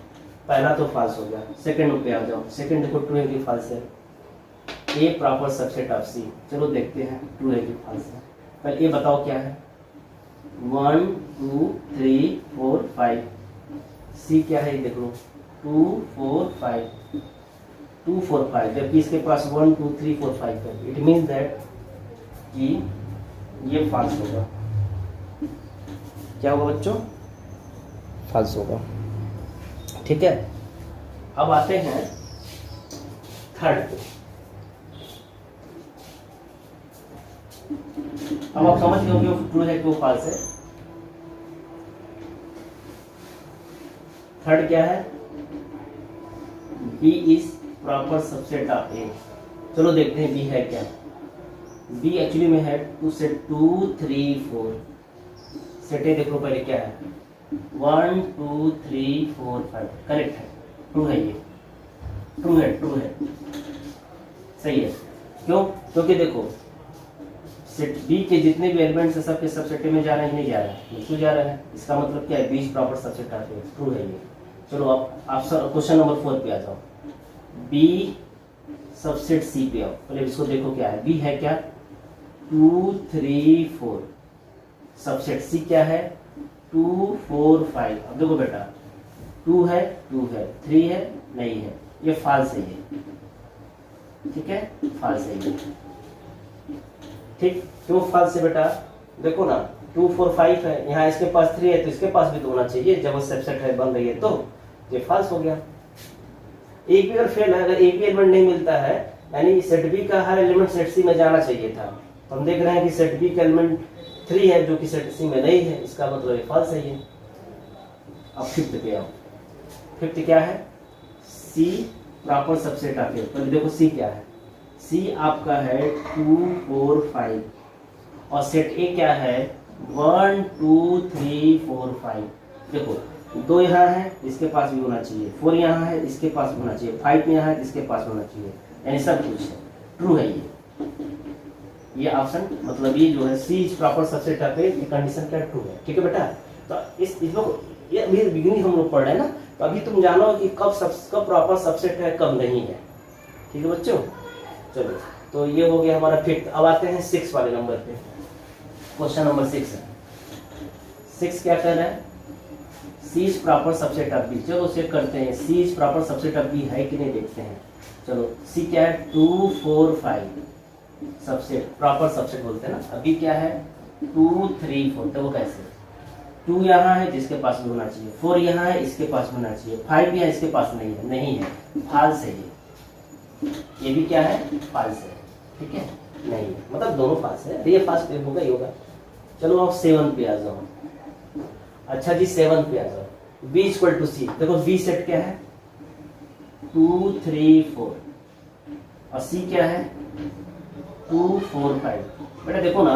पहला तो फॉल्स हो गया, सेकंड पे आ जाओ। सेकंड देखो ट्रू है कि फॉल्स है, ए प्रॉपर सबसेट ऑफ सी। चलो देखते हैं ट्रू है कि फॉल्स है। पहले ये बताओ क्या है, 1 2 3 4 5, सी क्या है देख लो, 2 4 5 2 4 5, जबकि इसके पास 1 2 3 4 5 है। इट मीन्स दैट कि ये फॉल्स होगा। क्या होगा बच्चों, फॉल्स होगा। ठीक है, अब आते हैं थर्ड पे। अब आप समझ गए कि ट्रू है कि वो फॉल्स है। थर्ड क्या है, B is proper subset of A. चलो देखते हैं बी है क्या। बी एक्चुअली में है टू सेट 2 3 4। सेट ए देखो पहले क्या है, 1 2 3 4 5, करेक्ट है, ट्रू है ये, ट्रू है, ट्रू है, सही है। क्यों, क्योंकि देखो सेट बी के जितने भी एलिमेंट्स है सबके सबसेट में जा रहे हैं, नहीं जा रहे हैं, क्यों जा रहे हैं, इसका मतलब क्या है, B is proper subset of A, true है ये। चलो अब आप क्वेश्चन नंबर 4 पे आ जाओ। बी सबसेट सी पे आओ, पहले इसको देखो क्या है, बी है क्या 2 3 4, सबसेट सी क्या है 2 4 5। अब देखो बेटा 2 है 3 है नहीं है, ये फॉल्स है ये। ठीक है, फॉल्स है ये। ठीक, क्यों फॉल्स है बेटा, देखो ना 2 4 5 है, यहाँ इसके पास 3 है तो इसके पास भी तो होना चाहिए, जब वो सबसेट है बन रही है तो ये फॉल्स हो गया। एक भी अगर फेल है, अगर एक भी एलिमेंट नहीं मिलता है, यानी सेट बी का हर एलिमेंट सेट सी में जाना चाहिए था। तो हम देख रहे हैं कि सेट बी का एलिमेंट 3 है जो कि सेट सी में नहीं है, इसका मतलब ये फॉल्स है ये। अब फिफ्थ पे आओ। फिफ्थ क्या है, सी प्रॉपर सबसेट ऑफ ए। पहले देखो सी क्या है, सी आपका है 2 4 5 और सेट ए क्या है 1 2 3 4 5। देखो 2 यहाँ है, इसके पास भी होना चाहिए, 4 यहाँ है, इसके पास भी होना चाहिए, 5 यहाँ है, इसके पास होना चाहिए, यानी सब कुछ है, ट्रू है ये ऑप्शन। मतलब ये जो है C is proper subset of ए, ये कंडीशन क्या ट्रू है। ठीक है बेटा, तो इस लोग ये अभी बिगिनिंग हम लोग पढ़ रहे हैं ना, तो अभी तुम जानो कि कब प्रॉपर सबसेट है कब नहीं है। ठीक है बच्चों, चलो तो ये हो गया हमारा फिफ्थ। अब आते हैं 6 वाले नंबर पे। क्वेश्चन नंबर 6 है। 6 क्या कर रहा है, C is proper subset of B. चलो चेक करते हैं C is proper subset of B है कि नहीं, देखते हैं। चलो सी क्या है 2 4 5, सबसेट प्रॉपर सबसेट बोलते हैं ना। अभी क्या है 2 3 4, तो वो कैसे 2 यहाँ है जिसके पास भी होना चाहिए, 4 यहाँ है इसके पास भी होना चाहिए, 5 यहाँ इसके पास नहीं है, नहीं है, फॉल्स है ये भी क्या है, फॉल्स है। ठीक है, नहीं है, मतलब दोनों फॉल्स है, ये फॉल्स पे होगा ही होगा। चलो आप 7 पे आ जाओ। अच्छा जी 7 पे आ जाओ, b इक्वल टू सी। देखो b सेट क्या है 2 3 4 और c क्या है 2 4 5। बेटा देखो ना,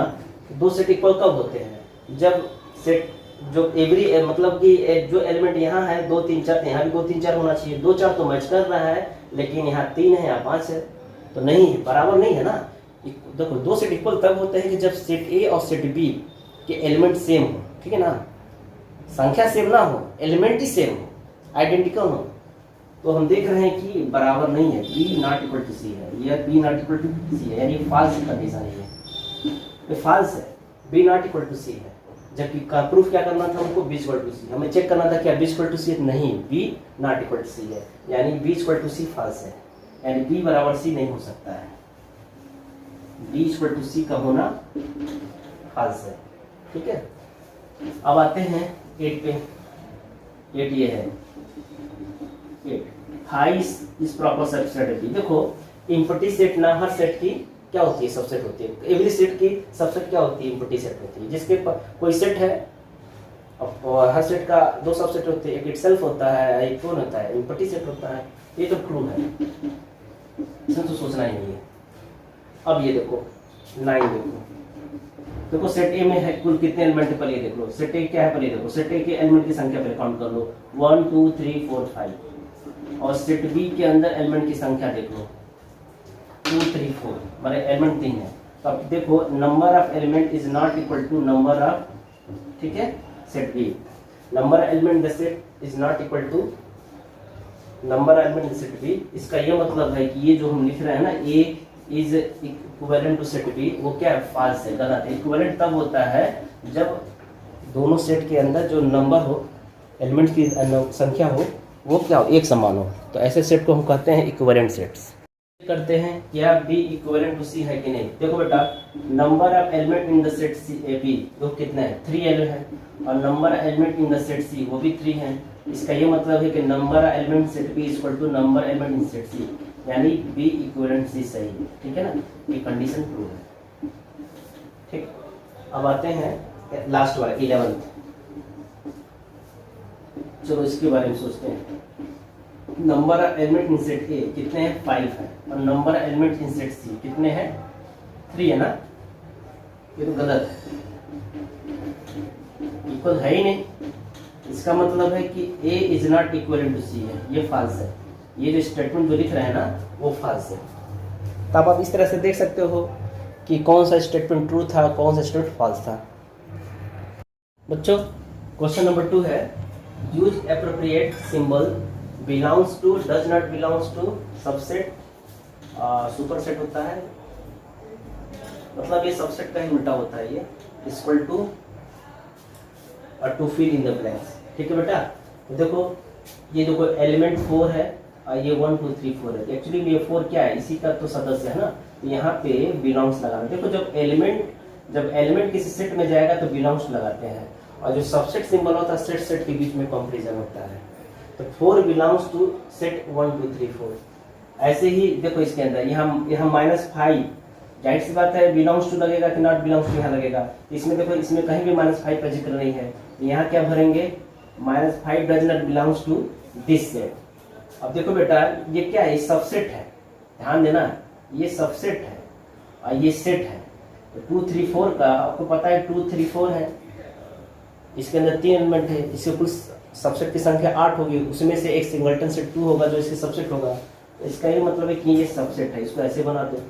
दो सेट इक्वल कब होते हैं, जब सेट जो एवरी मतलब कि जो एलिमेंट यहाँ है 2 3 4, यहाँ भी 2 3 4 होना चाहिए। 2 4 तो मैच कर रहा है, लेकिन यहाँ 3 है यहाँ 5 है, तो नहीं है, बराबर नहीं है ना। देखो दो सेट इक्वल तब होते हैं कि जब सेट ए और सेट बी के एलिमेंट सेम हो। ठीक है ना, संख्या सेम ना हो, एलिमेंट ही सेम हो, आइडेंटिकल हो। तो हम देख रहे हैं कि बराबर नहीं है, B not equal to C है, यह B not equal to C है, यानी फॉल्स कंडीशन है ये फॉल्स है, B not equal to C है। जबकि का प्रूफ क्या करना था हमको, बी इक्वल टू सी। हमें चेक करना था क्या बी इक्वल टू सी है, नहीं, B not equal to C है, यानी B equal to C false है, यानी बी बराबर सी नहीं हो सकता है। बी इक्वल टू सी का होना फॉल्स है। ठीक है, अब आते हैं 8 पे। 8 ये है 8 हाई इस प्रॉपर सबसेट है। देखो इम्पटी सेट ना हर सेट की क्या होती है, सबसेट होती है। एवरी सेट की सबसेट क्या होती है, इम्पटी सेट होती है। जिसके कोई सेट है और हर सेट का 2 सबसेट होते हैं, एक इटसेल्फ होता है, एक कौन होता है, इम्पटी सेट होता है। ये तो ट्रू है, इसमें तो सोचना ही नहीं है। अब ये देखो 9 देखो सेट ए में है कुल कितने एलिमेंट है, पहले देख लो सेट ए क्या है, पहले देखो सेट ए के एलिमेंट की संख्या पहले काउंट कर लो 1 2 3 4 5 और सेट बी के अंदर एलिमेंट की संख्या देख लो 2 3 4 हमारे एलिमेंट 3 है। तो अब देखो number of element is not equal to number of, ठीक है, set B. Number element the set is not equal to number element set B. इसका ये मतलब है कि ये जो हम लिख रहे हैं ना, A is equivalent to set B, वो क्या है, फॉल्स है, गलत है। इक्विवेलेंट तब होता है जब दोनों सेट के अंदर जो नंबर हो, एलिमेंट की संख्या हो, वो क्या हो, एक समान हो। तो ऐसे सेट को हम कहते हैं इक्विवेलेंट सेट्स। करते हैं क्या बी इक्विवेलेंट टू सी है कि नहीं। देखो बेटा, number of element in the set C A B वो कितना है, 3 एलिमेंट है, और number element in the set C वो भी 3 है। इसका ये मतलब है कि number element set B equal to number element in set C, यानी बी इक्विवेलेंट सी सही है, ठीक है ना, ये कंडीशन ट्रू है। ठीक, अब आते हैं लास्ट वाला 11th। चलो इसके बारे में सोचते हैं। नंबर एलिमेंट इन सेट ए कितने हैं, 5 है, और नंबर एलिमेंट इन सेट सी कितने हैं, 3 है ना। ये तो गलत है, इक्वल है ही नहीं। इसका मतलब है कि A is not equal to C है, ये फॉल्स है। ये जो स्टेटमेंट जो लिख रहे हैं ना, वो फॉल्स है। तब आप इस तरह से देख सकते हो कि कौन सा स्टेटमेंट ट्रू था, कौन सा स्टेटमेंट फॉल्स था। बच्चों, क्वेश्चन नंबर 2 है, use appropriate symbol belongs to does not belongs to subset super set होता है, मतलब ये सबसेट का ही उल्टा होता है, ये इक्वल टू और two fill in the blanks. ठीक है बेटा, तो देखो ये देखो एलिमेंट 4 है और ये 1 2 3 4 है। एक्चुअली ये 4 क्या है, इसी का तो सदस्य है ना, तो यहाँ पे बिलोंग्स लगाना। देखो जब एलिमेंट किसी सेट में जाएगा तो बिलोंग्स लगाते हैं, और जो सबसेट सिंबल होता है सेट के बीच में कंपैरिजन होता है। तो 4 बिलोंग्स टू सेट 1 2 3 4। ऐसे ही देखो इसके अंदर यहाँ -5, जाहिर सी बात है बिलोंग्स टू लगेगा कि नॉट बिलोंग्स टू यहाँ लगेगा। तो इसमें देखो, इसमें कहीं भी -5 का जिक्र नहीं है, तो यहाँ क्या भरेंगे, -5 does not belongs to this set. अब देखो बेटा, ये क्या है, सबसेट है, ध्यान देना, ये सबसेट है और ये सेट है। तो 2 3 4 का आपको पता है 2 3 4 है, इसके अंदर 3 एलिमेंट है, इसके कुल सबसेट की संख्या 8 होगी, उसमें से एक सिंगलटन सेट 2 होगा जो इसके सबसेट होगा। तो इसका ये मतलब है कि ये सबसेट है, इसको ऐसे बना दो।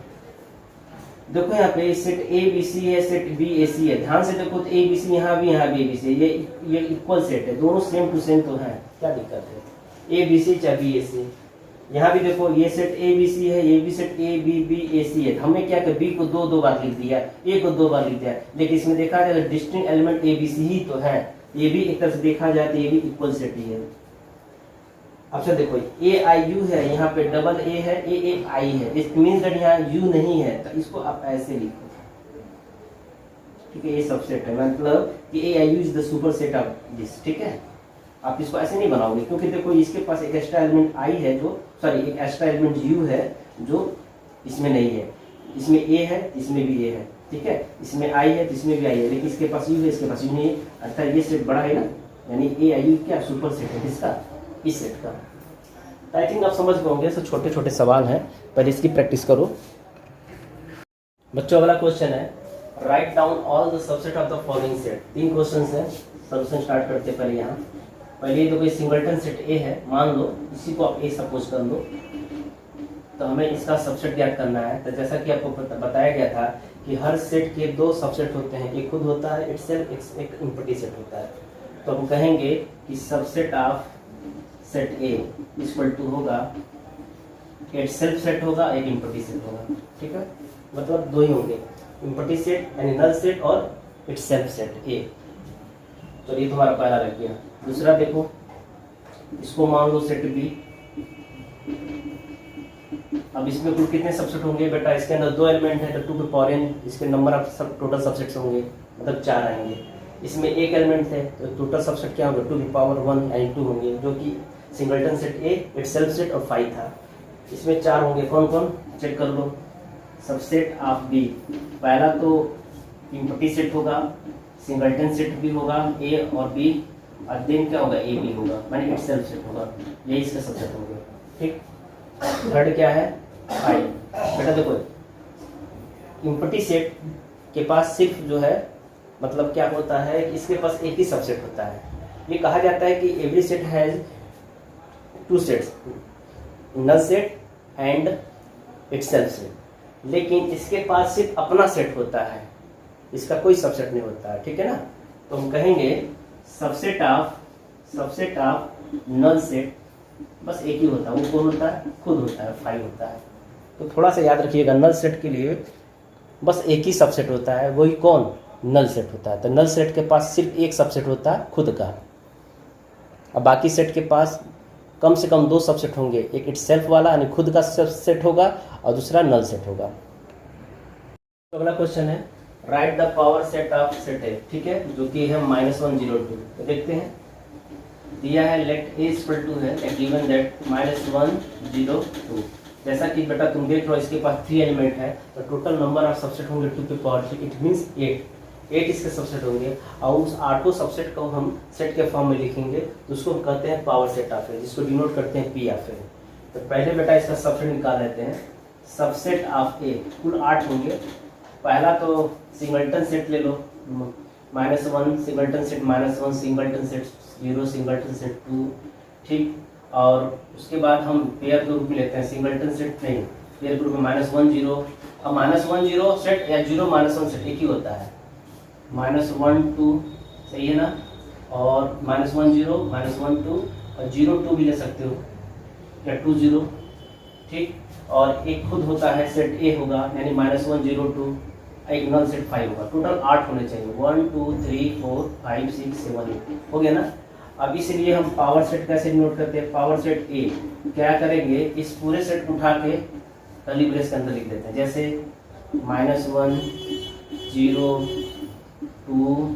देखो यहाँ पे सेट ए बी सी है, सेट बी ए सी है, ध्यान से देखो तो ए बी सी यहाँ भी ए बी सी, ये इक्वल सेट है, दोनों सेम टू सेम तो है, क्या दिक्कत है, ए बी सी चाहे बी ए सी। यहाँ भी देखो ये सेट ए बी सी है, ये भी सेट ए बी बी ए सी है। हमने क्या किया, बी को दो बार लिख दिया, ए को 2 बार लिख दिया, लेकिन इसमें देखा जाए distinct element A B C ही तो है, ये भी एक तरह से देखा जाए तो ये भी इक्वल सेट ही है। अच्छा देखो ए आई यू है, यहाँ पे डबल ए है, ए आई है, इट मीन्स दैट यहाँ यू नहीं है, तो इसको आप ऐसे लिखो, ठीक है, ये सबसेट है, मतलब कि A I U is the superset of this. ठीक है, आप इसको ऐसे नहीं बनाओगे, क्योंकि देखो इसके पास एक एक्स्ट्रा एलिमेंट आई है, जो एक एक्स्ट्रा एलिमेंट यू है जो इसमें नहीं है। इसमें ए है, इसमें भी ए है, ठीक है, इसमें आई है, इसमें भी आई है, लेकिन इसके पास यू है, इसके पास यू नहीं है, अर्थात ये सेट बड़ा है ना, यानी ए आई यू क्या सुपर सेट है किसका, इस सेट का। आई थिंक आप समझ गए होंगे, तो छोटे छोटे सवाल हैं, पहले इसकी प्रैक्टिस करो। बच्चों अगला क्वेश्चन है, write down all the subset of the following set. 3 question हैं, सॉल्यूशन स्टार्ट करते हैं। पहले यहाँ पहले तो कोई सिंगलटन सेट ए है, मान लो, इसी को आप ए सपोज कर लो, तो हमें इसका सबसेट ज्ञात करना है। तो जैसा कि आपको बताया गया था कि हर सेट के 2 सबसेट होते हैं, एक खुद होता है इटसेल्फ, एक इम्पटी सेट होता है। तो हम कहेंगे कि subset of set A equal to होगा, एक सेल्फ सेट होगा, एक इम्पटी सेट होगा। ठीक है, मतलब 2 ही होंगे, इम्पटी सेट यानी नल सेट और इट सेल्फ सेट ए। तो ये तुम्हारा पहला लग गया। दूसरा देखो, इसको मान लो सेट बी। अब इसमें कुल कितने सबसेट होंगे बेटा, इसके अंदर 2 एलिमेंट है, तो 2 के पावर n इसके नंबर ऑफ टोटल सबसेट्स होंगे, मतलब 4 आएंगे। इसमें एक एलिमेंट है, तो टोटल सबसेट क्या होगा, 2 की पावर 1 यानी 2 होंगे, जो कि singleton set A, it self set और 5 था। इसमें 4 होंगे, कौन कौन चेक कर लो। सबसेट ऑफ बी, पहला तो इम्पटी सेट होगा, सिंगलटन सेट भी होगा ए और बी, और देन क्या होगा, ए बी होगा, माने इट सेल्फ सेट होगा, ये इसका सबसेट होंगे। ठीक, थर्ड क्या है, 5। बेटा देखो इम्पटी सेट के पास सिर्फ जो है, मतलब क्या होता है कि इसके पास एक ही सबसेट होता है। ये कहा जाता है कि every set has 2 sets, null set and itself set. लेकिन इसके पास सिर्फ अपना सेट होता है, इसका कोई सबसेट नहीं होता है, ठीक है ना। तो हम कहेंगे सबसेट ऑफ नल सेट बस एक ही होता है, वो कौन होता है, खुद होता है, 5 होता है। तो थोड़ा सा याद रखिएगा, नल सेट के लिए बस एक ही सबसेट होता है, वही कौन, नल सेट होता है। तो नल सेट के पास सिर्फ एक सबसेट होता है, खुद का। अब बाकी सेट के पास कम से कम 2 सबसेट होंगे, एक इटसेल्फ वाला यानी खुद का सबसेट होगा और दूसरा नल सेट होगा। तो अगला क्वेश्चन है write the power set of set ए, ठीक है, जो कि है -1 0 2। तो देखते हैं, दिया है लेट ए इक्वल टू है गिवन दैट -1 0 2। जैसा कि बेटा तुम देख रहे हो इसके पास 3 एलिमेंट है, तो टोटल नंबर ऑफ सबसेट होंगे 2 की पावर 3, इट मींस 8 इसके सबसेट होंगे। और उस 8 सबसेट को हम सेट के फॉर्म में लिखेंगे, तो उसको हम कहते हैं पावर सेट ऑफ ए, जिसको डिनोट करते हैं पी ऑफ ए। तो पहले बेटा इसका सबसेट निकाल लेते हैं। सबसेट ऑफ ए कुल 8 होंगे। पहला तो सिंगलटन सेट ले लो, -1 singleton set, -1 singleton set, 0 singleton set 2, ठीक। और उसके बाद हम पेयर के रूप में लेते हैं, सिंगलटन सेट नहीं, पेयर ग्रुप में -1 0। अब -1 0 सेट या 0 -1 सेट एक ही होता है, -1 2 सही है ना। और -1 0 -1 2 और 0 2 भी ले सकते हो या 2 0, ठीक। और एक खुद होता है सेट ए होगा, यानी -1 0 2, एक नल सेट 5 होगा। टोटल 8 होने चाहिए, 1 2 3 4 5 6 7 8 हो गया ना। अब इसलिए हम पावर सेट कैसे नोट करते हैं, पावर सेट ए क्या करेंगे, इस पूरे सेट को उठा के कर्ली ब्रेस के अंदर लिख देते हैं, जैसे -1 0 2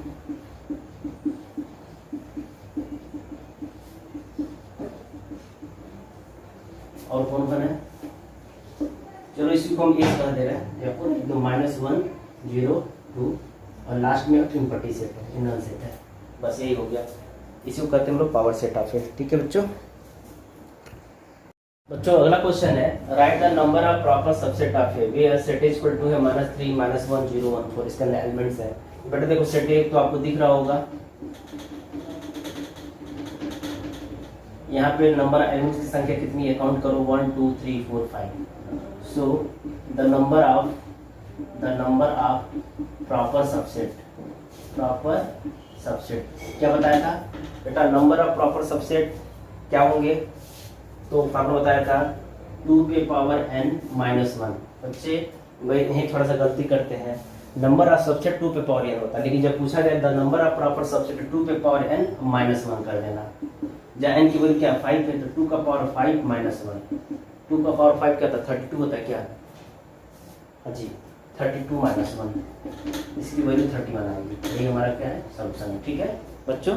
और कौन है, चलो इसी को हम एक कह दे रहे हैं, एकदम -1 0 2 और लास्ट में इनवर्टी सेट है, नल सेट है, बस यही हो गया। इसी को कहते हैं हम लोग पावर सेट ऑफ ए, ठीक है बच्चों। अगला क्वेश्चन है write the number of proper subset of A where set is equal to है -3 -1 0 1 4। इसके अंदर एलिमेंट्स है, बेटा देखो सेट ए तो आपको दिख रहा होगा, यहाँ पे नंबर एलिमेंट्स की संख्या कितनी है, काउंट करो 1 2 3 4 5। So the number of proper subset क्या बताया था बेटा, नंबर ऑफ प्रॉपर सबसेट क्या होंगे, तो आपने बताया था 2 के पावर n -1। बच्चे वही यहीं थोड़ा सा गलती करते हैं, नंबर ऑफ सबसेट 2 पे पावर n होता है, लेकिन जब पूछा जाए the number of proper subset 2 पे पावर n -1 कर देना। जहाँ n की वैल्यू क्या 5 है, तो 2 का पावर 5 -1, 2 का पावर 5 क्या था 32 होता है क्या, हाँ जी 32 -1, इसकी वैल्यू 31 आएगी। यही हमारा क्या है सॉल्यूशन है, ठीक है बच्चों।